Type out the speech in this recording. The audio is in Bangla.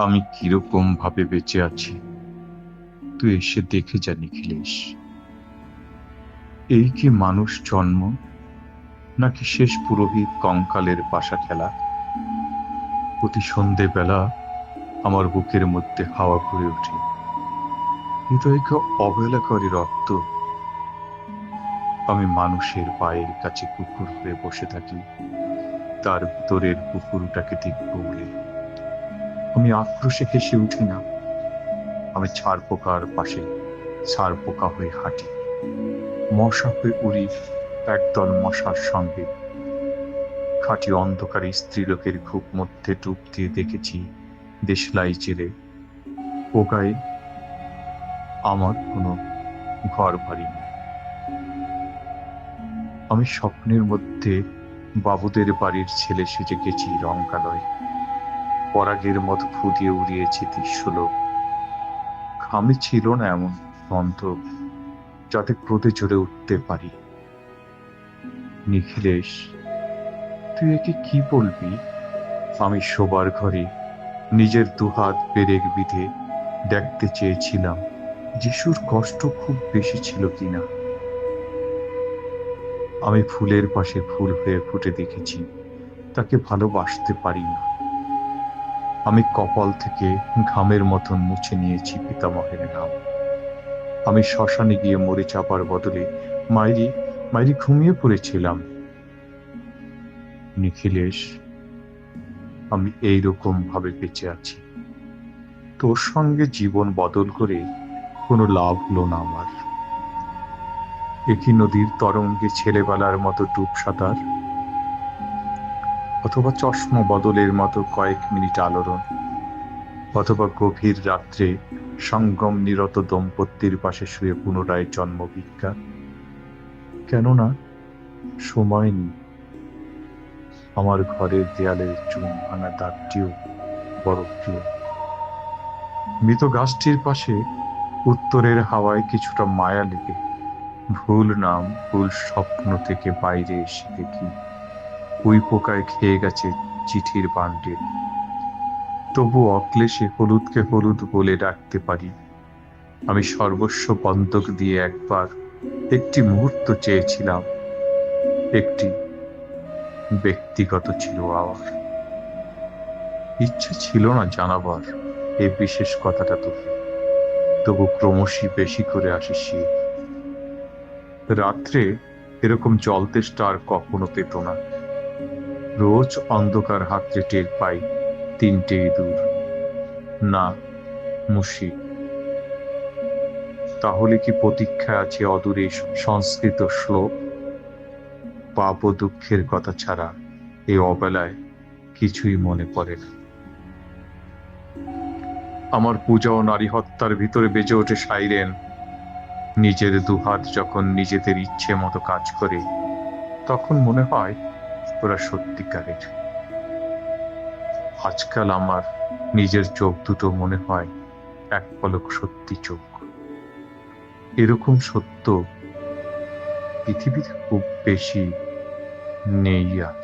আমি কিরকম ভাবে বেঁচে আছি তুই এসে দেখে যা নিখিলেশ। এই কি মানুষ জন্ম, নাকি শেষ পুরোহিত কঙ্কালের পাশা খেলা? প্রতি সন্ধেবেলা আমার বুকের মধ্যে হাওয়া ঘুরে ওঠে, হৃদয়কে অবহেলা করে রক্ত। আমি মানুষের পায়ের কাছে কুকুর হয়ে বসে থাকি, তার ভিতরের কুকুরটাকে দেখব বলে। আমি আক্রোশে হেসে উঠি না, আমি ছাড় পোকার পাশে ছাড় পোকা হয়ে হাঁটি, মশা হয়ে উড়ি একদল মশার সঙ্গে। খাঁটি অন্ধকারে স্ত্রীলোকের ঘুপ মধ্যে ডুব দিয়ে দেখেছি দেশলাই জেলে। পোকায় আমার কোনো ঘর বাড়ি নেই। আমি স্বপ্নের মধ্যে বাবুদের বাড়ির ছেলে সেজে গেছি রঙ্কালয়, পরাগের মতো ফু দিয়ে উড়িয়েছি দৃশ্যলোক। আমি ছিল না এমন গন্ধ যাতে ক্রোধে জ্বলে উঠতে পারি। নিখিলেশ, তুই একে কি বলবি? আমি শোবার ঘরে নিজের দুহাত পেরেক বিধে দেখতে চেয়েছিলাম যিশুর কষ্ট খুব বেশি ছিল কিনা। আমি ফুলের পাশে ফুল হয়ে ফুটে দেখেছি তাকে ভালোবাসতে পারি না। আমি কপাল থেকে ঘামের মতন মুছে নিয়েছি পিতামহের নাম। আমি শ্মশানে গিয়ে মরে চাপার বদলে মাইরি মাইরি ঘুমিয়ে পড়েছিলাম। নিখিলেশ, আমি এইরকম ভাবে বেঁচে আছি। তোর সঙ্গে জীবন বদল করে কোনো লাভ হলো না আমার। একই নদীর তরঙ্গে ছেলেবেলার মতো ডুব সাঁতার, অথবা চশমা বদলের মতো কয়েক মিনিট আলোড়ন, অথবা গভীর রাত্রে সঙ্গম নিরত দম্পতির পাশে শুয়ে পুনরায় জন্ম ভিক্ষা। কেননা সময় নেই। আমার ঘরের দেয়ালের চুন ভাঙা দাগটিও বড় প্রিয়। মৃত গাছটির পাশে উত্তরের হাওয়ায় কিছুটা মায়া লেগে ভুল নাম ভুল স্বপ্ন থেকে বাইরে এসে দেখি ওই পোকায় খেয়ে গেছে চিঠির বান্ডিল। তবু অক্লেশে হলুদকে হলুদ বলে ডাকতে পারি। আমি সর্বস্ব বন্ধক দিয়ে একবার একটি মুহূর্ত চেয়েছিলাম, একটি ব্যক্তিগত ছিল আমার। ইচ্ছে ছিল না জানাবার এই বিশেষ কথাটা তোকে, তবু ক্রমশই বেশি করে আসে সে। রাত্রে এরকম জলতেষ্টা আর কখনো পেত না। রোজ অন্ধকার হাতড়ে টের পাই তিনটে ইঁদুর, না মুশি। তাহলে কি প্রতীক্ষায় আছে অদূরে সংস্কৃত শ্লোক? পাপ ও দুঃখের কথা ছাড়া এই অবেলায় কিছুই মনে পড়ে না। আমার পূজা ও নারী হত্যার ভিতরে বেজে ওঠে সাইরেন। নিজের দুহাত যখন নিজেদের ইচ্ছে মতো কাজ করে, তখন মনে হয় ওরা সত্যিকারের। আজকাল আমার নিজের চোখ দুটো মনে হয় এক পলক সত্যি চোখ। এরকম সত্য পৃথিবীতে খুব বেশি নেই আর।